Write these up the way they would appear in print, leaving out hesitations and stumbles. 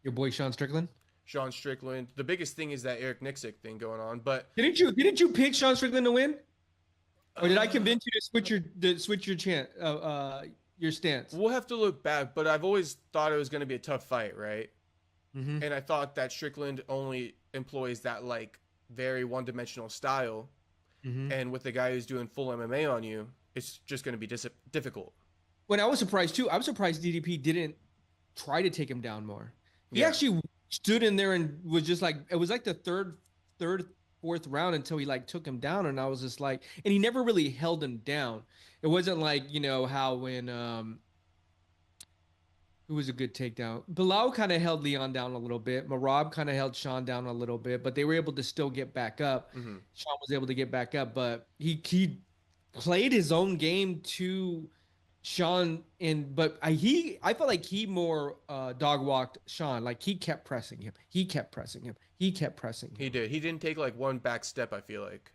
Your boy Sean Strickland. Sean Strickland. The biggest thing is that Eric Nicksick thing going on, but Didn't you pick Sean Strickland to win, or did I uh, convince you to switch your your stance? we'll have to look back. But I've always thought it was going to be a tough fight, right? Mm-hmm. And I thought that Strickland only employs that like very one-dimensional style, Mm-hmm. and with the guy who's doing full MMA on you, it's just going to be difficult. When I was surprised too, I was surprised DDP didn't try to take him down more. He Yeah. actually stood in there and was just like, it was like the fourth round until he like took him down, and I was just like, and he never really held him down. It wasn't like how when who was a good takedown? Bilal kind of held Leon down a little bit. Marab kind of held Sean down a little bit, but they were able to still get back up. Hmm. Sean was able to get back up, but he played his own game to Sean, and but I felt like he more dog walked Sean. Like he kept pressing him. He kept pressing him. He kept pressing He him. did. He didn't take like one back step, I feel like.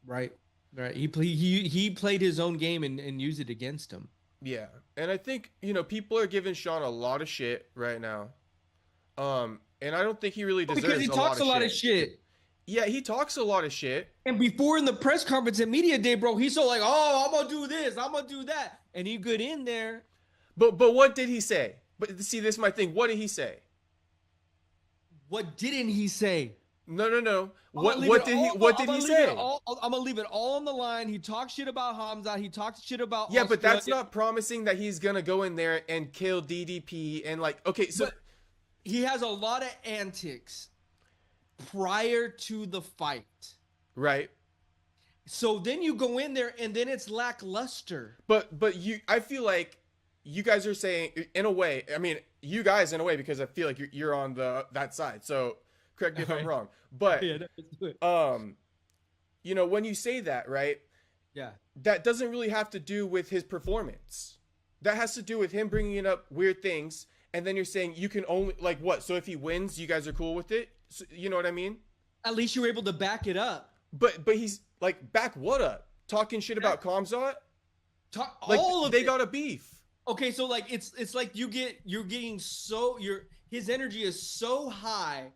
Right. Right. He played his own game and used it against him. Yeah. And I think, people are giving Sean a lot of shit right now. And I don't think he really Because deserves he a lot talks a of lot of shit. shit. Yeah, he talks a lot of shit. And before in the press conference at media day, bro, he's so like, oh, I'm gonna do this, I'm gonna do that, and he good in there. But what did he say? But see, this is my thing. What did he say? What didn't he say? No, no, no. I'm gonna leave What it did he all- what I'm did he gonna leave it say? all. I'm gonna leave it all on the line. He talks shit about Hamza. He talks shit about Yeah, but that's Australia. not promising that he's gonna go in there and kill DDP and like okay, so But he has a lot of antics prior to the fight. right. So then you go in there and then it's lackluster. But I feel like you guys are saying in a way, I mean, you guys in a way because I feel like you're on that side. So correct me if I'm wrong. But Yeah, let's do it. when you say that, right? Yeah. That doesn't really have to do with his performance. That has to do with him bringing up weird things and then you're saying you can only like what? So if he wins, you guys are cool with it? So, you know what I mean? At least you're able to back it up. But he's like back what up? Talking shit about Kamzat? Talk, Like all of they it. got a beef. Okay, so like it's like you're getting so his energy is so high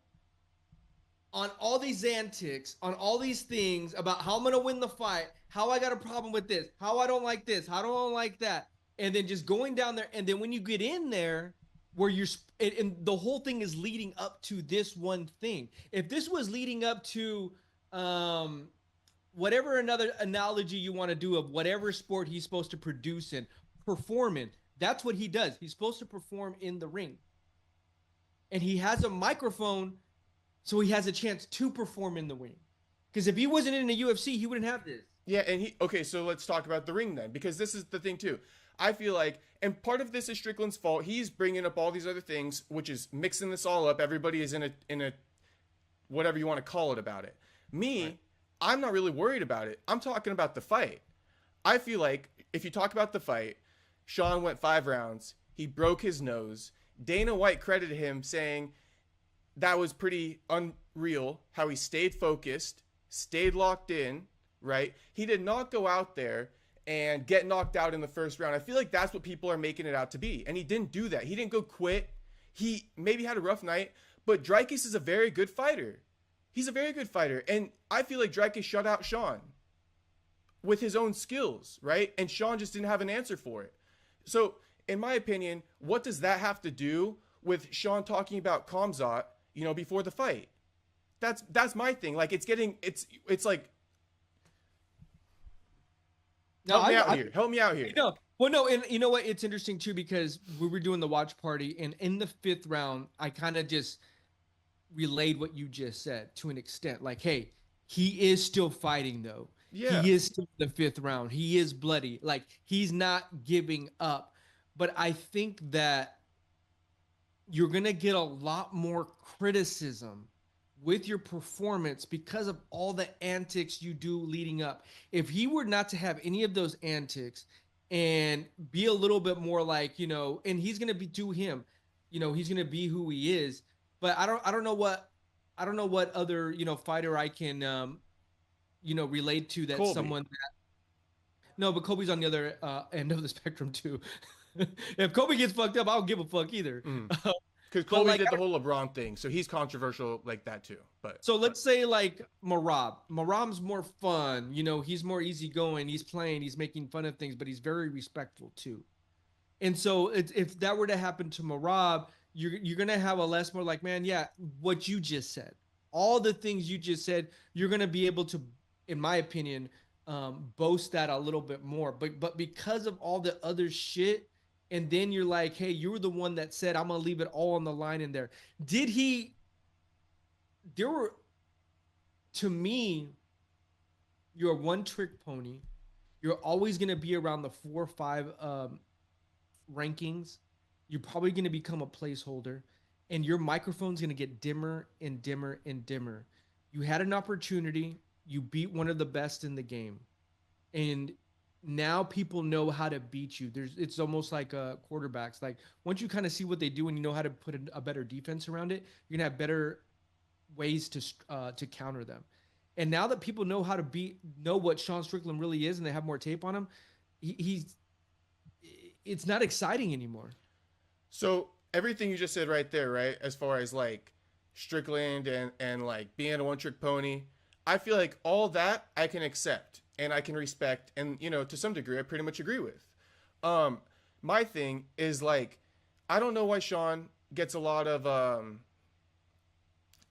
on all these antics, on all these things about how I'm gonna win the fight, how I got a problem with this, how I don't like this, how I don't like that, and then just going down there, and then when you get in there, where and the whole thing is leading up to this one thing. If this was leading up to whatever another analogy you want to do of whatever sport he's supposed to produce and perform in, that's what he does. He's supposed to perform in the ring. And he has a microphone, so he has a chance to perform in the ring. Because if he wasn't in the UFC, he wouldn't have this. Yeah, and okay, so let's talk about the ring then, because this is the thing too. I feel like, and part of this is Strickland's fault. He's bringing up all these other things, which is mixing this all up. Everybody is in a whatever you want to call it about it. Me, right. I'm not really worried about it. I'm talking about the fight. I feel like if you talk about the fight, Sean went 5 rounds. He broke his nose. Dana White credited him saying that was pretty unreal how he stayed focused, stayed locked in, right? He did not go out there and get knocked out in the first round. I feel like that's what people are making it out to be. And he didn't do that. He didn't go quit. He maybe had a rough night, but Dricus is a very good fighter. He's a very good fighter. And I feel like Dricus shut out Sean with his own skills, right? And Sean just didn't have an answer for it. So, in my opinion, what does that have to do with Sean talking about Kamzat, before the fight? That's my thing. Like it's like No, Help me out here. No, well, no, and you know what? It's interesting too because we were doing the watch party, and in the 5th round, I kind of just relayed what you just said to an extent. Like, hey, he is still fighting though. Yeah. He is still in the 5th round. He is bloody. Like he's not giving up. But I think that you're gonna get a lot more criticism with your performance because of all the antics you do leading up. If he were not to have any of those antics and be a little bit more like, and he's going to do him, he's going to be who he is, but I don't know what other, fighter I can, relate to that Colby. someone that, no, but Kobe's on the other end of the spectrum too. If Kobe gets fucked up, I don't give a fuck either. Because But Kobe like, did the whole LeBron thing, so he's controversial like that too. But so let's say like Marab. Marab's more fun. You know, he's more easygoing. He's playing. He's making fun of things, but he's very respectful too. And so if that were to happen to Marab, you're gonna have a less more like, man, yeah, what you just said, all the things you just said, you're gonna be able to, in my opinion, boast that a little bit more. But because of all the other shit, and then you're like, hey, you were the one that said I'm gonna leave it all on the line in there. Did he? There were, to me, you're a one trick pony. You're always gonna be around the 4 or 5 rankings. You're probably going to become a placeholder, and your microphone's going to get dimmer and dimmer and dimmer. You had an opportunity. You beat one of the best in the game, and now people know how to beat you. It's almost like quarterbacks. Like once you kind of see what they do and you know how to put a better defense around it, you're gonna have better ways to counter them. And now that people know how to know what Sean Strickland really is, and they have more tape on him, he's it's not exciting anymore. So everything you just said right there, right? As far as like Strickland and like being a one trick pony, I feel like all that I can accept and I can respect, and you know, to some degree I pretty much agree with. My thing is like, I don't know why Sean gets a lot of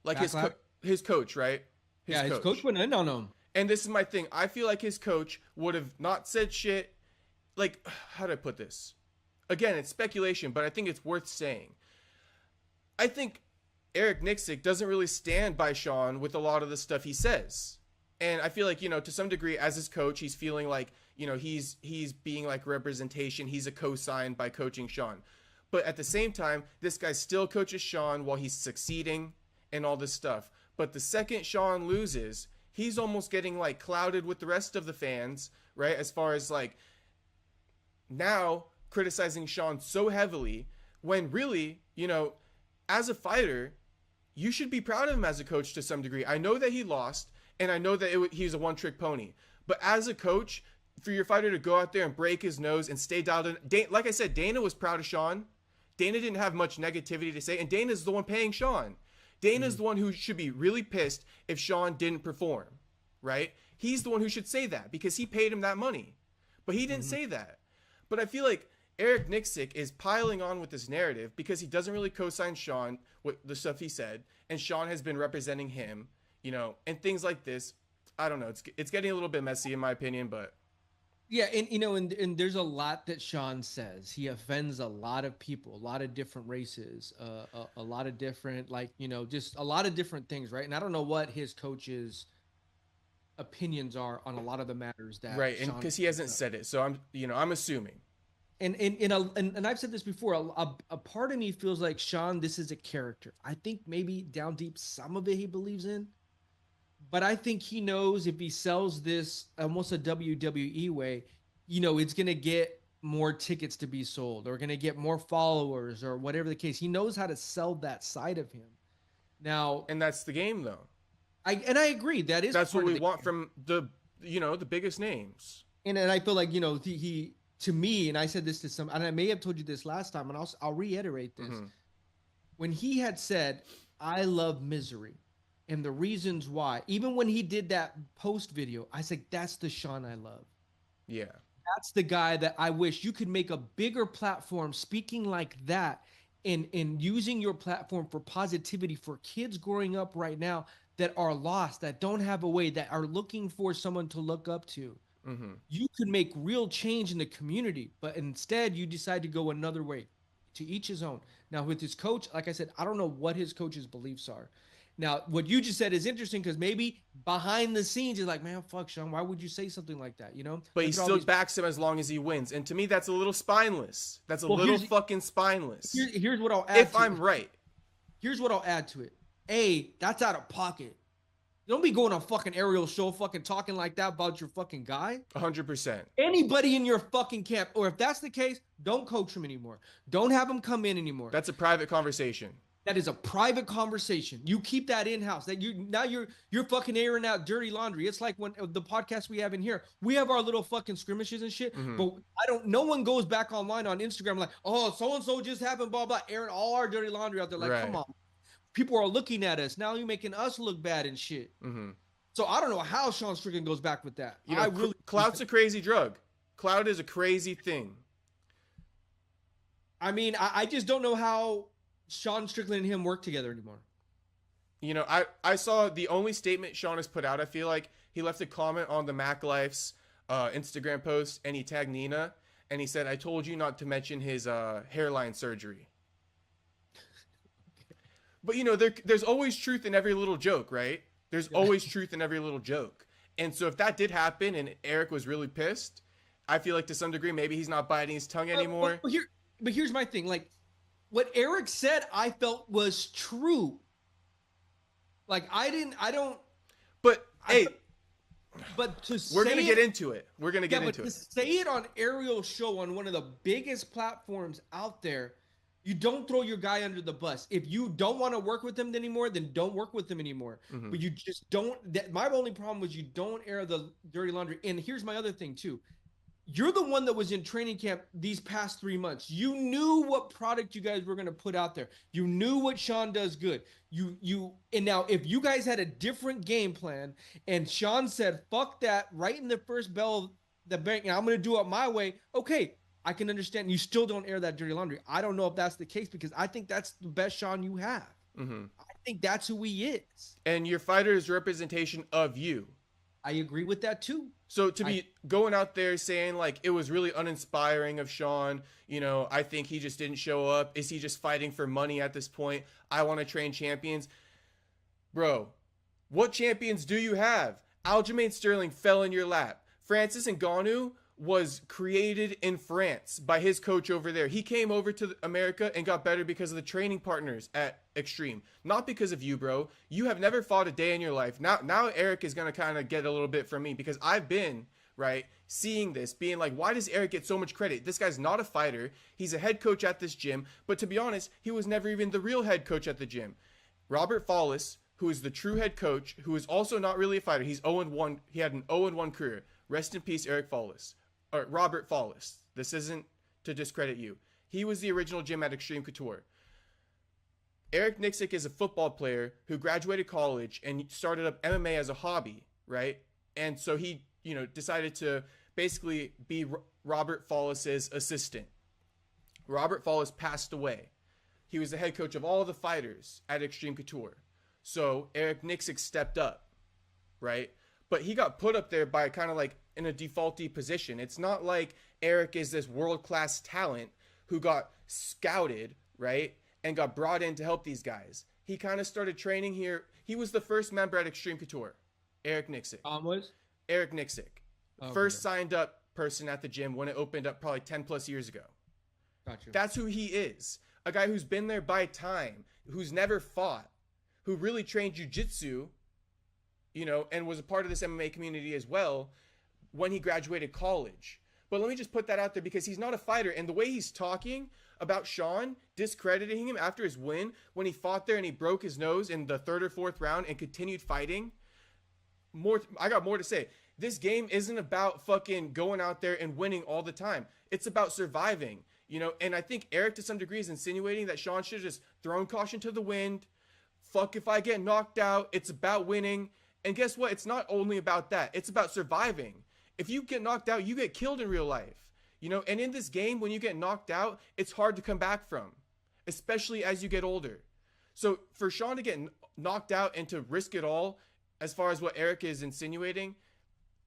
like his coach, right? His coach went in on him. And this is my thing. I feel like his coach would have not said shit. Like, how do I put this? Again, it's speculation, but I think it's worth saying. I think Eric Nicksick doesn't really stand by Sean with a lot of the stuff he says. And I feel like, you know, to some degree, as his coach, he's feeling like, you know, he's being like representation. He's a co-sign by coaching Sean. But at the same time, this guy still coaches Sean while he's succeeding and all this stuff. But the second Sean loses, he's almost getting like clouded with the rest of the fans, right? As far as like now criticizing Sean so heavily, when really, you know, as a fighter, you should be proud of him as a coach to some degree. I know that he lost, and I know that he's a one-trick pony. But as a coach, for your fighter to go out there and break his nose and stay dialed in, like I said, Dana was proud of Sean. Dana didn't have much negativity to say, and Dana's the one paying Sean. Dana's the one who should be really pissed if Sean didn't perform, right? He's the one who should say that because he paid him that money. But he didn't say that. But I feel like Eric Nicksick is piling on with this narrative because he doesn't really co-sign Sean with the stuff he said, and Sean has been representing him, you know, and things like this. I don't know. It's getting a little bit messy in my opinion, but yeah, and you know, and there's a lot that Sean says. He offends a lot of people, a lot of different races, a lot of different, like, you know, just a lot of different things, right? And I don't know what his coach's opinions are on a lot of the matters that right, and because he hasn't said it, so I'm assuming. And I've said this before. A part of me feels like Sean, this is a character. I think maybe down deep, some of it he believes in, but I think he knows if he sells this almost a WWE way, you know, it's gonna get more tickets to be sold, or gonna get more followers, or whatever the case. He knows how to sell that side of him. Now, and that's the game, though. I agree. That's what we want from the biggest names. And I feel like, you know, he to me, and I said this to some, and I may have told you this last time, and I'll reiterate this. When he had said, "I love misery," and the reasons why, even when he did that post video, I said, "That's the Sean I love." Yeah, that's the guy that I wish you could make a bigger platform speaking like that, and using your platform for positivity for kids growing up right now that are lost, that don't have a way, that are looking for someone to look up to. You could make real change in the community, but instead you decide to go another way. To each his own. Now with his coach, like I said, I don't know what his coach's beliefs are. Now what you just said is interesting because maybe behind the scenes he's like, man, fuck Sean, why would you say something like that? You know? But he still backs him as long as he wins, and to me that's a little spineless. That's a little fucking spineless. Here's what I'll add. If I'm right, here's what I'll add to it. That's out of pocket. Don't be going on fucking Ariel show fucking talking like that about your fucking guy. 100%. Anybody in your fucking camp, or if that's the case, don't coach him anymore. Don't have him come in anymore. That's a private conversation. That is a private conversation. You keep that in house. That you're fucking airing out dirty laundry. It's like when the podcast we have in here, we have our little fucking skirmishes and shit. Mm-hmm. But I don't. No one goes back online on Instagram like, oh, so and so just happened, blah blah, airing all our dirty laundry out there. Like, come Right. on, people are looking at us now. You're making us look bad and shit. Mm-hmm. So I don't know how Sean Strickland goes back with that. You know, clout's a crazy drug. Clout is a crazy thing. I mean, I just don't know how Sean Strickland and him work together anymore. You know, I saw the only statement Sean has put out. I feel like he left a comment on the Mac Life's Instagram post, and he tagged Nina, and he said, "I told you not to mention his hairline surgery." But you know, there's always truth in every little joke, right? There's always truth in every little joke. And so if that did happen, and Eric was really pissed, I feel like to some degree maybe he's not biting his tongue anymore. But here's my thing, like. What Eric said, I felt was true. Like But hey, we're gonna get into it. We're gonna get into it. To say it on Ariel's show on one of the biggest platforms out there, you don't throw your guy under the bus. If you don't want to work with him anymore, then don't work with him anymore. Mm-hmm. But you just don't. My only problem was you don't air the dirty laundry. And here's my other thing too. You're the one that was in training camp these past 3 months. You knew what product you guys were going to put out there. You knew what Sean does good. And now if you guys had a different game plan and Sean said, fuck that right in the first bell of the bank, and I'm going to do it my way. Okay. I can understand. You still don't air that dirty laundry. I don't know if that's the case because I think that's the best Sean you have. Mm-hmm. I think that's who he is. And your fighter is representation of you. I agree with that too. So to be going out there saying like it was really uninspiring of Sean, you know, I think he just didn't show up. Is he just fighting for money at this point? I want to train champions. Bro, what champions do you have? Aljamain Sterling fell in your lap. Francis Ngannou was created in France by his coach over there. He came over to America and got better because of the training partners at Extreme. Not because of you, bro. You have never fought a day in your life. Now Eric is going to kind of get a little bit from me because I've been, right, seeing this, being like, why does Eric get so much credit? This guy's not a fighter. He's a head coach at this gym. But to be honest, he was never even the real head coach at the gym. Robert Follis, who is the true head coach, who is also not really a fighter. He's 0-1. He had an 0-1 career. Rest in peace, Eric Follis. Or Robert Follis. This isn't to discredit you. He was the original gym at Extreme Couture. Eric Nicksick is a football player who graduated college and started up MMA as a hobby, right? And so he, you know, decided to basically be Robert Follis's assistant. Robert Follis passed away. He was the head coach of all the fighters at Extreme Couture. So Eric Nicksick stepped up, right? But he got put up there by kind of like in a defaulty position. It's not like Eric is this world-class talent who got scouted, right? And got brought in to help these guys. He kind of started training here. He was the first member at Extreme Couture. Eric Nicksick. Was? Eric Nicksick. Okay. First signed up person at the gym when it opened up probably 10 plus years ago. Gotcha. That's who he is. A guy who's been there by time, who's never fought, who really trained jiu-jitsu, you know, and was a part of this MMA community as well when he graduated college. But let me just put that out there because he's not a fighter. And the way he's talking about Sean, discrediting him after his win, when he fought there and he broke his nose in the third or fourth round and continued fighting, I got more to say. This game isn't about fucking going out there and winning all the time. It's about surviving, you know? And I think Eric to some degree is insinuating that Sean should have just thrown caution to the wind. Fuck if I get knocked out. It's about winning. And guess what? It's not only about that. It's about surviving. If you get knocked out, you get killed in real life. You know, and in this game, when you get knocked out, it's hard to come back from, especially as you get older. So for Sean to get knocked out and to risk it all, as far as what Eric is insinuating,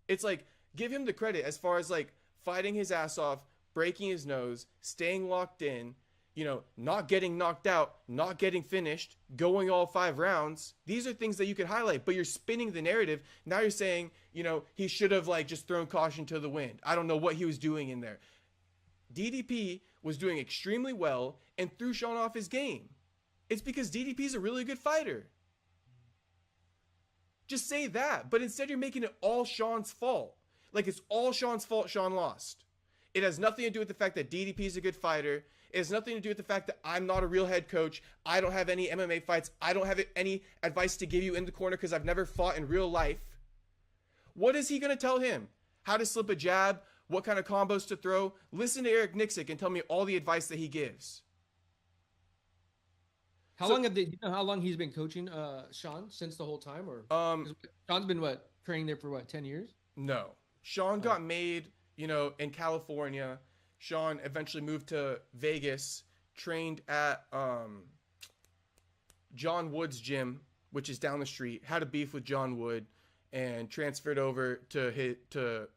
it's like, give him the credit as far as like fighting his ass off, breaking his nose, staying locked in, you know, not getting knocked out, not getting finished, going all 5 rounds. These are things that you could highlight, but you're spinning the narrative. Now you're saying, you know, he should have like just thrown caution to the wind. I don't know what he was doing in there. DDP was doing extremely well and threw Sean off his game. It's because DDP is a really good fighter. Just say that, but instead you're making it all Sean's fault. Like it's all Sean's fault Sean lost. It has nothing to do with the fact that DDP is a good fighter. It has nothing to do with the fact that I'm not a real head coach. I don't have any MMA fights. I don't have any advice to give you in the corner because I've never fought in real life. What is he going to tell him? How to slip a jab? What kind of combos to throw? Listen to Eric Nicksick and tell me all the advice that he gives. How long you know how long he's been coaching Sean, since the whole time? Or Sean's been training there for 10 years? No. Sean got made, in California. Sean eventually moved to Vegas, trained at John Wood's gym, which is down the street, had a beef with John Wood, and transferred over to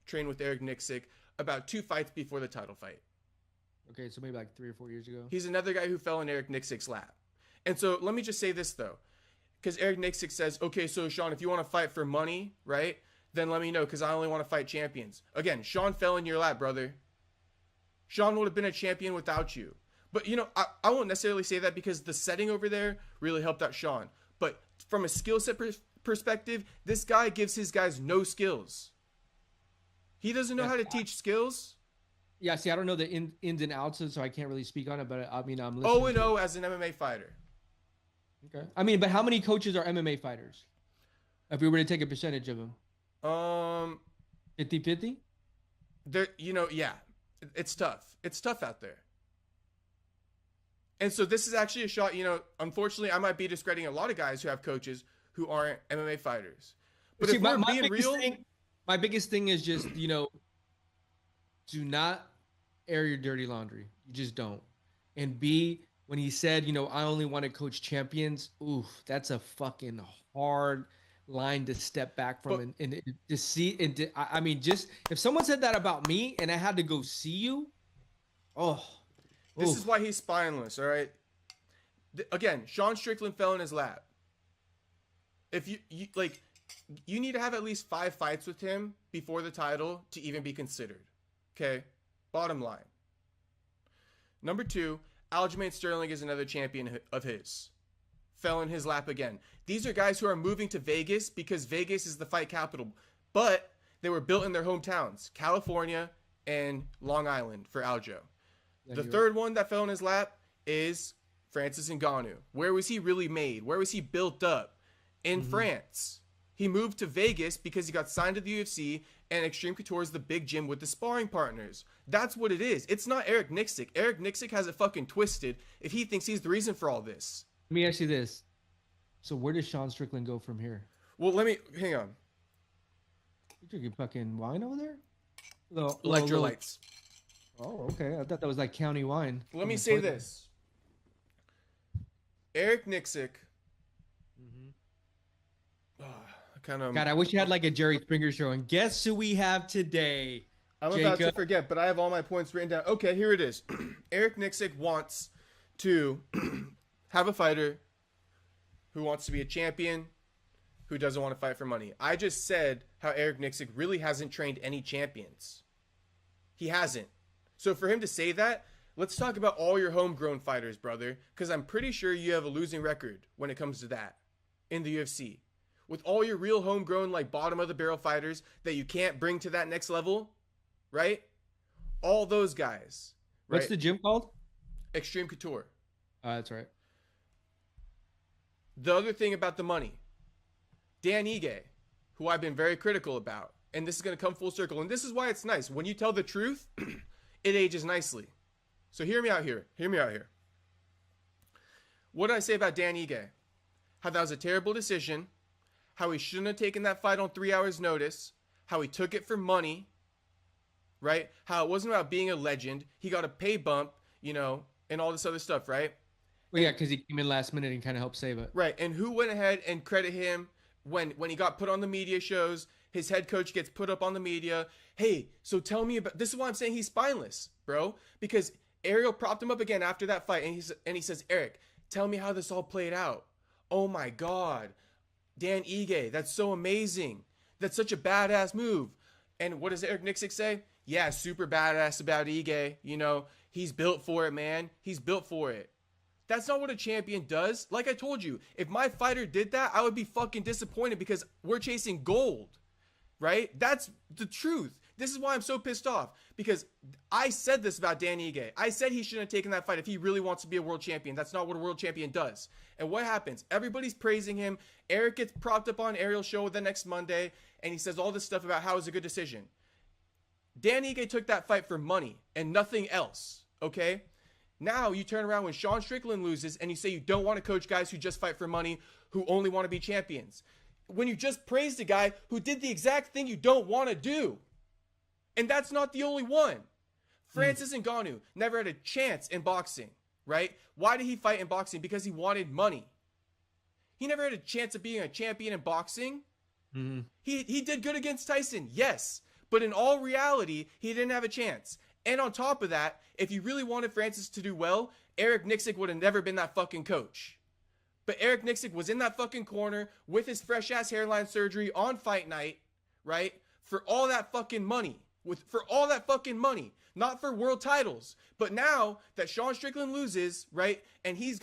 train with Eric Nicksick about 2 fights before the title fight. Okay, so maybe like 3 or 4 years ago. He's another guy who fell in Eric Nicksick's lap. And so let me just say this, though, because Eric Nicksick says, okay, so Sean, if you want to fight for money, right, then let me know because I only want to fight champions. Again, Sean fell in your lap, brother. Sean would have been a champion without you. But, I won't necessarily say that because the setting over there really helped out Sean. But from a skill set perspective, this guy gives his guys no skills. He doesn't know how to teach skills. Yeah, see, I don't know the ins and outs, so I can't really speak on it. But I mean, I'm listening. 0-0 as an MMA fighter. Okay. I mean, but how many coaches are MMA fighters? If we were to take a percentage of them. 50-50? There, yeah. It's tough. It's tough out there. And so this is actually a shot, unfortunately, I might be discrediting a lot of guys who have coaches who aren't MMA fighters. But see, if we're being real... My biggest thing is just, do not air your dirty laundry. You just don't. And B, when he said, I only want to coach champions, oof, that's a fucking hard line to step back from. And to see, I mean, just if someone said that about me and I had to go see you, this is why he's spineless, all right? Again, Sean Strickland fell in his lap. If you need to have at least 5 fights with him before the title to even be considered. Okay? Bottom line. Number 2, Aljamain Sterling is another champion of his. Fell in his lap again. These are guys who are moving to Vegas because Vegas is the fight capital. But they were built in their hometowns, California and Long Island for Aljo. The third one that fell in his lap is Francis Ngannou. Where was he really made? Where was he built up? In France. He moved to Vegas because he got signed to the UFC, and Extreme Couture is the big gym with the sparring partners. That's what it is. It's not Eric Nicksick. Eric Nicksick has it fucking twisted if he thinks he's the reason for all this. Let me ask you this. So where does Sean Strickland go from here? Well, hang on. You drinking fucking wine over there? Electrolytes. Oh, okay. I thought that was like county wine. Let me say this. Eric Nicksick. God, I wish you had like a Jerry Springer show. And guess who we have today? I'm about to forget, but I have all my points written down. Okay, here it is. Eric Nicksick wants to have a fighter who wants to be a champion, who doesn't want to fight for money. I just said how Eric Nicksick really hasn't trained any champions. He hasn't. So for him to say that, let's talk about all your homegrown fighters, brother, because I'm pretty sure you have a losing record when it comes to that in the UFC. With all your real homegrown, like bottom of the barrel fighters that you can't bring to that next level, right? All those guys. Right? What's the gym called? Extreme Couture. That's right. The other thing about the money, Dan Ige, who I've been very critical about, and this is going to come full circle, and this is why it's nice. When you tell the truth, it ages nicely. So hear me out here. Hear me out here. What did I say about Dan Ige? How that was a terrible decision. How he shouldn't have taken that fight on 3 hours notice, how he took it for money, right? How it wasn't about being a legend. He got a pay bump, and all this other stuff, right? Well, yeah, because he came in last minute and kind of helped save it. Right, and who went ahead and credit him when he got put on the media shows, his head coach gets put up on the media. Hey, so tell me about, this is why I'm saying he's spineless, bro, because Ariel propped him up again after that fight, and he says, Eric, tell me how this all played out. Oh my God. Dan Ige, that's so amazing. That's such a badass move. And what does Eric Nicksick say? Yeah, super badass about Ige. He's built for it, man. He's built for it. That's not what a champion does. Like I told you, if my fighter did that, I would be fucking disappointed because we're chasing gold, right? That's the truth. This is why I'm so pissed off, because I said this about Dan Ige. I said he shouldn't have taken that fight if he really wants to be a world champion. That's not what a world champion does. And what happens? Everybody's praising him. Eric gets propped up on Ariel's show the next Monday, and he says all this stuff about how it was a good decision. Dan Ige took that fight for money and nothing else, okay? Now you turn around when Sean Strickland loses and you say you don't want to coach guys who just fight for money, who only want to be champions. When you just praised a guy who did the exact thing you don't want to do. And that's not the only one. Francis Ngannou never had a chance in boxing, right? Why did he fight in boxing? Because he wanted money. He never had a chance of being a champion in boxing. He did good against Tyson, yes. But in all reality, he didn't have a chance. And on top of that, if you really wanted Francis to do well, Eric Nicksick would have never been that fucking coach. But Eric Nicksick was in that fucking corner with his fresh-ass hairline surgery on fight night, right? For all that fucking money. For all that fucking money. Not for world titles. But now that Sean Strickland loses, right? And he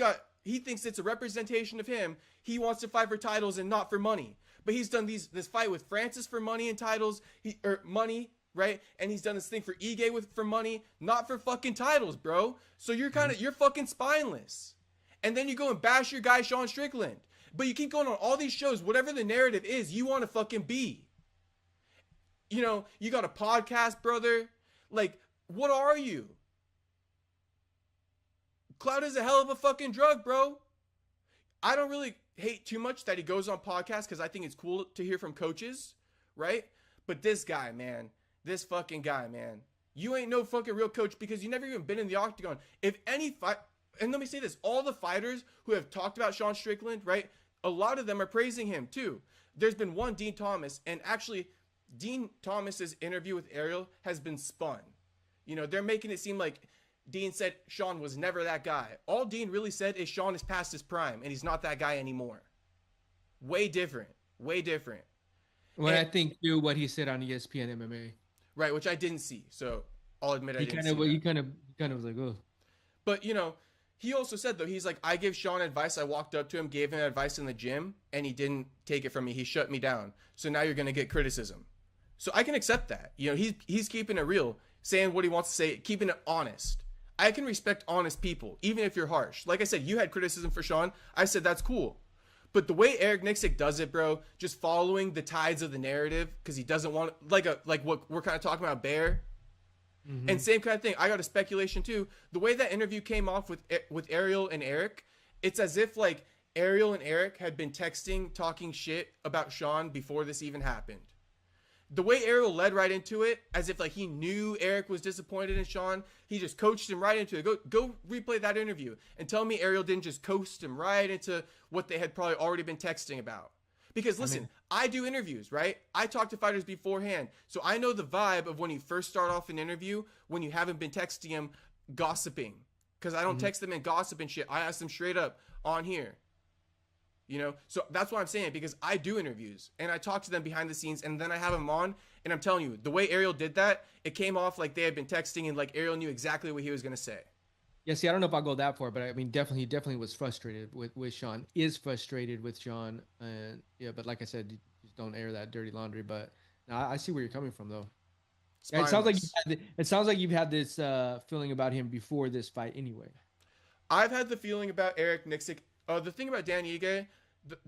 thinks it's a representation of him. He wants to fight for titles and not for money. But he's done this fight with Francis for money and titles. Money, right? And he's done this thing for Ige for money, not for fucking titles, bro. So you're fucking spineless. And then you go and bash your guy Sean Strickland. But you keep going on all these shows, whatever the narrative is, you want to fucking be. You know, you got a podcast, brother. Like, what are you? Clout is a hell of a fucking drug, bro. I don't really hate too much that he goes on podcasts because I think it's cool to hear from coaches, right? But this guy, man, this fucking guy, man, you ain't no fucking real coach because you never even been in the octagon. If any fight, and let me say this, all the fighters who have talked about Sean Strickland, right? A lot of them are praising him too. There's been one, Dean Thomas, and actually Dean Thomas's interview with Ariel has been spun. You know, they're making it seem like Dean said Sean was never that guy. All Dean really said is Sean is past his prime and he's not that guy anymore. Way different. Way different. Well, I think too what he said on ESPN MMA. Right, which I didn't see. So I'll admit I didn't see that. He kind of was like, oh. But, you know, he also said, though, he's like, I give Sean advice. I walked up to him, gave him advice in the gym, and he didn't take it from me. He shut me down. So now you're going to get criticism. So I can accept that. You know, he's keeping it real, saying what he wants to say, keeping it honest. I can respect honest people, even if you're harsh. Like I said, you had criticism for Sean. I said, that's cool. But the way Eric Nicksick does it, bro, just following the tides of the narrative, because he doesn't want, like what we're kind of talking about, Bear. And same kind of thing. I got a speculation too. The way that interview came off with Ariel and Eric, it's as if like Ariel and Eric had been texting, talking shit about Sean before this even happened. The way Ariel led right into it, as if like he knew Eric was disappointed in Sean, he just coached him right into it. Go replay that interview and tell me Ariel didn't just coast him right into what they had probably already been texting about. Because listen, I do interviews, right? I talk to fighters beforehand. So I know the vibe of when you first start off an interview, when you haven't been texting them gossiping. Because I don't text them and gossip and shit. I ask them straight up on here. You know? So that's what I'm saying, because I do interviews. And I talk to them behind the scenes, and then I have them on. And I'm telling you, the way Ariel did that, it came off like they had been texting, and like Ariel knew exactly what he was going to say. Yeah, see, I don't know if I'll go that far, but I mean, he definitely was frustrated with Sean, is frustrated with Sean. And yeah, but like I said, you just don't air that dirty laundry. But no, I see where you're coming from, though. Yeah, it sounds like you've had this feeling about him before this fight anyway. I've had the feeling about Eric Nicksick. The thing about Dan Ige,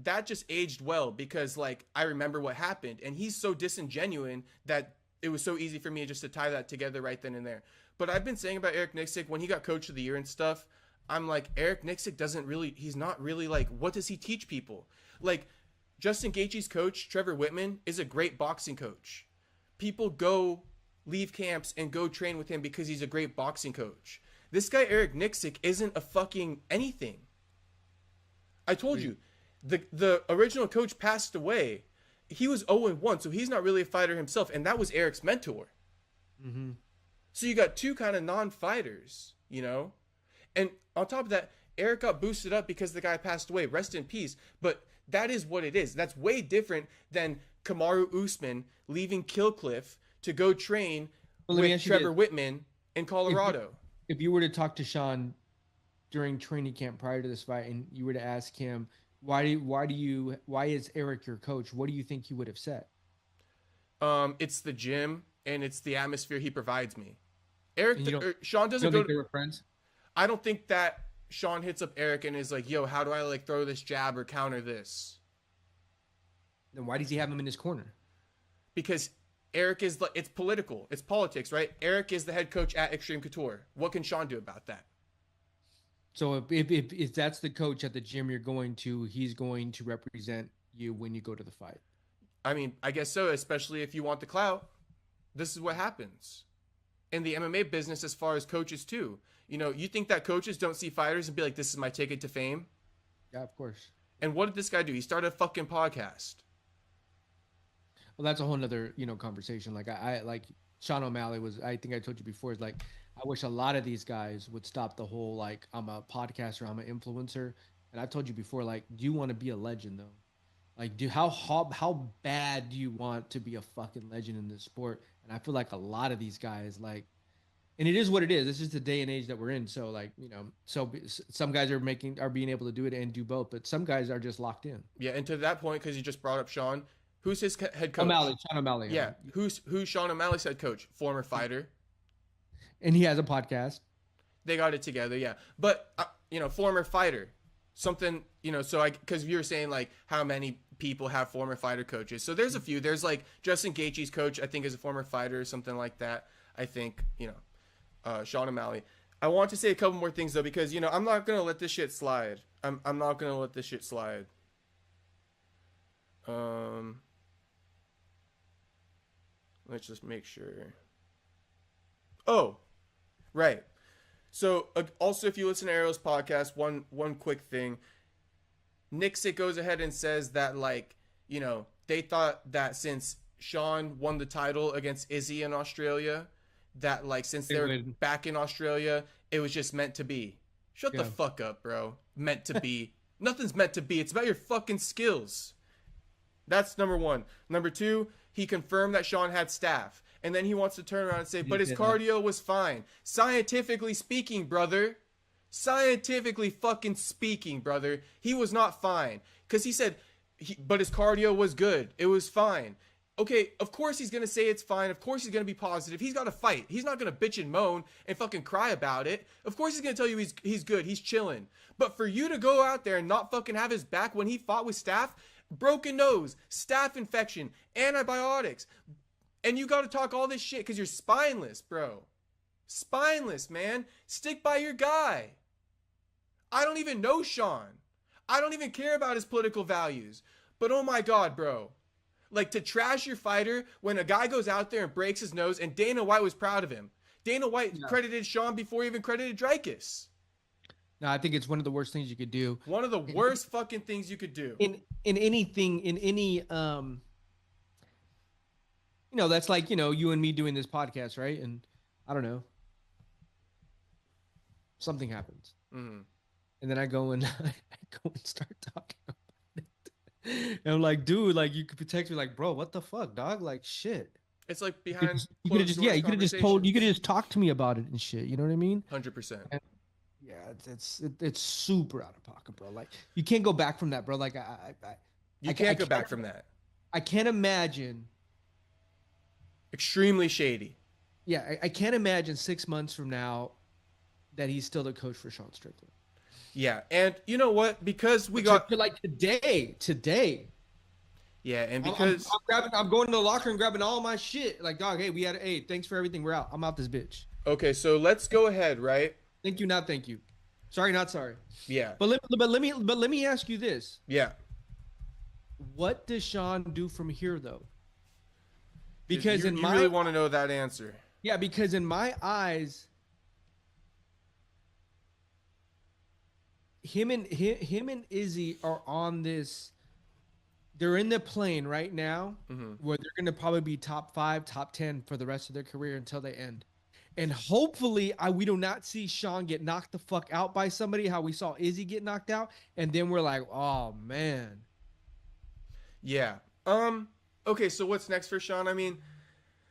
that just aged well, because like I remember what happened, and he's so disingenuous that it was so easy for me just to tie that together right then and there. But I've been saying about Eric Nicksick, when he got coach of the year and stuff, I'm like, Eric Nicksick he's not really like, what does he teach people? Like, Justin Gaethje's coach, Trevor Whitman, is a great boxing coach. People leave camps and go train with him because he's a great boxing coach. This guy, Eric Nicksick, isn't a fucking anything. I told you, the original coach passed away. He was 0-1, so he's not really a fighter himself, and that was Eric's mentor. So you got two kind of non-fighters, you know? And on top of that, Eric got boosted up because the guy passed away. Rest in peace. But that is what it is. That's way different than Kamaru Usman leaving Killcliff to go train with Trevor Whitman in Colorado. If you were to talk to Sean during training camp prior to this fight, and you were to ask him, why is Eric your coach? What do you think he would have said? It's the gym. and it's the atmosphere he provides me. And Sean you doesn't don't go think to, they were friends? I don't think that Sean hits up Eric and is like, yo, how do I like throw this jab or counter this? Then why does he have him in his corner? Because Eric is it's political. It's politics, right? Eric is the head coach at Extreme Couture. What can Sean do about that? So if that's the coach at the gym you're going to, he's going to represent you when you go to the fight. I mean, I guess so, especially if you want the clout. This is what happens in the MMA business as far as coaches too. You know, you think that coaches don't see fighters and be like, this is my ticket to fame? Yeah, of course. And what did this guy do? He started a fucking podcast. Well, that's a whole nother, conversation. Like I like Sean O'Malley was, I think I told you before, is like, I wish a lot of these guys would stop the whole, like, I'm a podcaster, I'm an influencer. And I told you before, like, do you want to be a legend though? Like, how bad do you want to be a fucking legend in this sport? And I feel like a lot of these guys, like, and it is what it is. This is the day and age that we're in. So, like, so some guys are being able to do it and do both, but some guys are just locked in. Yeah, and to that point, because you just brought up Sean, who's his head coach? Sean O'Malley. Yeah, who's Sean O'Malley's head coach? Former fighter. And he has a podcast. They got it together, yeah. But former fighter, something, so because you were saying like how many people have former fighter coaches. So there's a few. There's like Justin Gaethje's coach, I think, is a former fighter or something like that. I think, Sean O'Malley. I want to say a couple more things though, because I'm not gonna let this shit slide. I'm not gonna let this shit slide. Let's just make sure. Oh, right. So also, if you listen to Ariel's podcast, one quick thing. Nicksick goes ahead and says that, like, they thought that since Sean won the title against Izzy in Australia, that, like, since they're back in Australia, it was just meant to be. Shut the fuck up, bro. Meant to be. Nothing's meant to be. It's about your fucking skills. That's number one. Number two, he confirmed that Sean had staph. And then he wants to turn around and say, but his cardio was fine. Scientifically speaking, brother. Scientifically fucking speaking, brother. He was not fine. Because he said, but his cardio was good. It was fine. Okay, of course he's going to say it's fine. Of course he's going to be positive. He's got to fight. He's not going to bitch and moan and fucking cry about it. Of course he's going to tell you he's good. He's chilling. But for you to go out there and not fucking have his back when he fought with staph, broken nose, staph infection, antibiotics, and you got to talk all this shit because you're spineless, bro. Spineless, man. Stick by your guy. I don't even know Sean. I don't even care about his political values. But oh my God, bro. Like, to trash your fighter when a guy goes out there and breaks his nose, and Dana White was proud of him. Dana White credited Sean before he even credited Dricus. No, I think it's one of the worst things you could do. One of the worst fucking things you could do. In anything, in any, that's like, you and me doing this podcast, right? And I don't know. Something happens. Mm-hmm. And then I go and start talking about it. And I'm like, dude, like, you could text me like, bro, what the fuck, dog? Like, shit. It's like behind you could have just talked to me about it and shit. You know what I mean? 100%. Yeah, it's super out of pocket, bro. Like, you can't go back from that, bro. Like, I can't go back from that. I can't imagine. Extremely shady. Yeah, I can't imagine 6 months from now that he's still the coach for Sean Strickland. Yeah, and you know what? Because we got like today. Yeah, and because I'm going to the locker and grabbing all my shit. Like, dog, hey, thanks for everything. We're out. I'm out this bitch. Okay, so let's go ahead, right? Thank you, not thank you. Sorry, not sorry. Yeah. But let me ask you this. Yeah. What does Sean do from here though? Because you really want to know that answer. Yeah, because in my eyes, him and Izzy are on this. They're in the plane right now, where they're going to probably be top 5, top 10 for the rest of their career until they end. And hopefully, we do not see Sean get knocked the fuck out by somebody. How we saw Izzy get knocked out, and then we're like, oh man. Yeah. Okay. So what's next for Sean? I mean,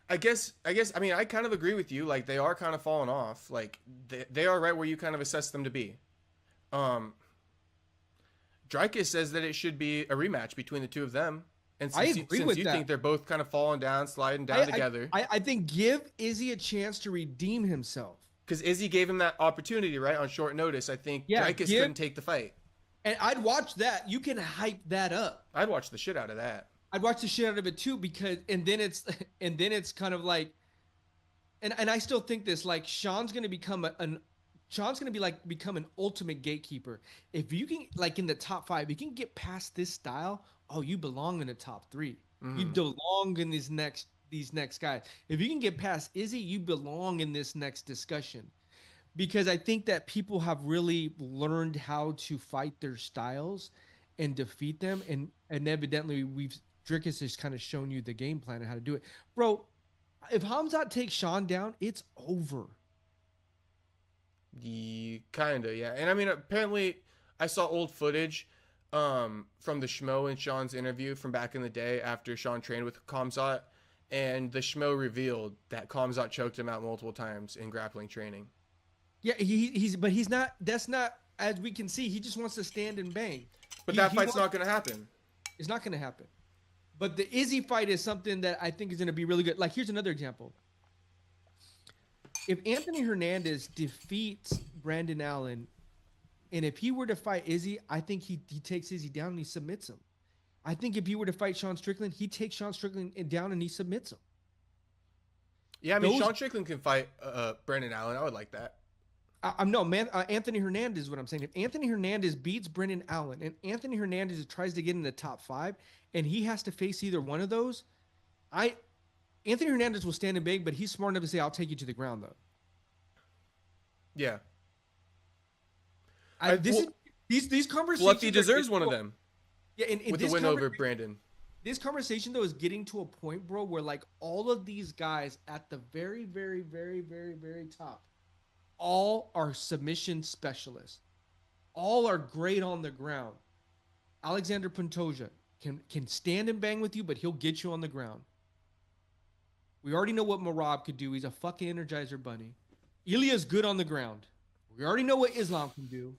I guess. I mean, I kind of agree with you. Like, they are kind of falling off. Like, they are right where you kind of assess them to be. Dricus says that it should be a rematch between the two of them. And I since agree with you that. think they're both kind of falling down, sliding down together, I think give Izzy a chance to redeem himself. because Izzy gave him that opportunity, right, on short notice. I think Yeah, Dricus couldn't take the fight. and I'd watch that. You can hype that up. I'd watch the shit out of that. I'd watch the shit out of it too, because and then it's kind of like, and I still think this, like Sean's gonna become Sean's gonna become an ultimate gatekeeper. If you can, like, in the top 5, you can get past this style. Oh, you belong in the top 3. You belong in these next guys. If you can get past Izzy, you belong in this next discussion. Because I think that people have really learned how to fight their styles and defeat them, and evidently Dricus has kind of shown you the game plan and how to do it, bro. If Hamzat takes Sean down, it's over. Kinda, yeah. And I mean, apparently, I saw old footage from the Schmo and Sean's interview from back in the day after Sean trained with Khamzat, and the Schmo revealed that Khamzat choked him out multiple times in grappling training. Yeah, but he's not. That's not, as we can see. He just wants to stand and bang. But that fight's not going to happen. It's not going to happen. But the Izzy fight is something that I think is going to be really good. Like, here's another example. If Anthony Hernandez defeats Brandon Allen, and if he were to fight Izzy, I think he takes Izzy down and he submits him. I think if he were to fight Sean Strickland, he takes Sean Strickland down and he submits him. Yeah, I mean, Sean Strickland can fight Brandon Allen. I would like that. No, man. Anthony Hernandez is what I'm saying. If Anthony Hernandez beats Brendan Allen and Anthony Hernandez tries to get in the top 5 and he has to face either one of those, Anthony Hernandez will stand in big, but he's smart enough to say, "I'll take you to the ground," though. Yeah. These conversations. Fluffy deserves one of them. Yeah, and with the win over Brandon. This conversation though is getting to a point, bro, where like all of these guys at the very, very, very, very, very top, all are submission specialists. All are great on the ground. Alexander Pantoja can stand and bang with you, but he'll get you on the ground. We already know what Marab could do. He's a fucking Energizer bunny. Ilya's good on the ground. We already know what Islam can do.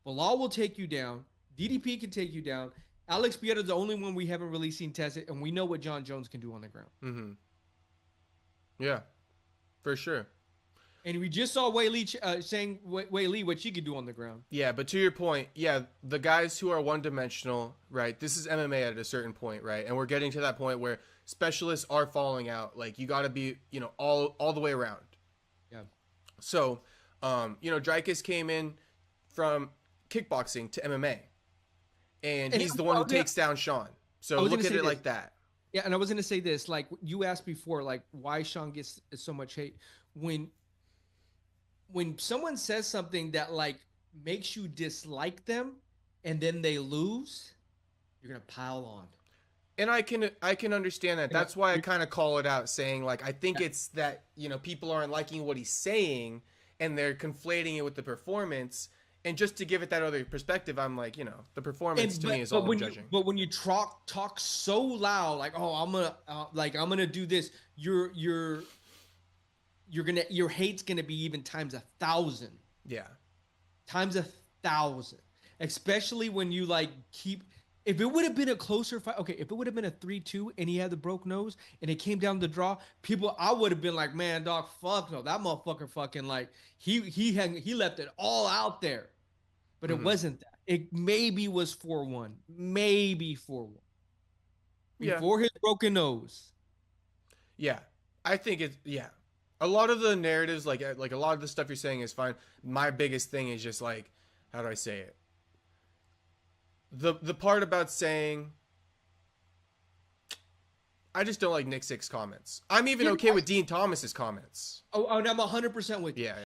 Bilal will take you down. DDP can take you down. Alex Pieta's the only one we haven't really seen test it, and we know what John Jones can do on the ground. Mm-hmm. Yeah, for sure. And we just saw Wei Li saying Wei Li what she could do on the ground. Yeah, but to your point, yeah, the guys who are one-dimensional, right? This is MMA at a certain point, right? And we're getting to that point where specialists are falling out. Like, you got to be, all the way around. Yeah. So, Dricus came in from kickboxing to MMA, and he's the one who takes down Sean. So look at it like that. Yeah, and I was going to say this, like you asked before, like why Sean gets so much hate. When someone says something that like makes you dislike them and then they lose, you're going to pile on. And I can understand that. That's why I kind of call it out, saying like I think it's that, people aren't liking what he's saying and they're conflating it with the performance. And just to give it that other perspective, I'm like, the performance to me is all I'm judging. But when you talk so loud, like, oh, I'm gonna do this, your hate's gonna be even times 1,000. Yeah, times 1,000. Especially when you like keep. If it would have been a closer fight, okay. If it would have been a 3-2 and he had the broke nose and it came down to the draw, I would have been like, man, dog, fuck no, that motherfucker fucking like he left it all out there. But it wasn't that. It maybe was 4-1. Maybe 4-1. Before his broken nose. Yeah. I think a lot of the narratives, like a lot of the stuff you're saying is fine. My biggest thing is just like, how do I say it? The part about saying, I just don't like Nicksick's comments. I'm even okay with Dean Thomas's comments. Oh, and I'm 100% with you. Yeah.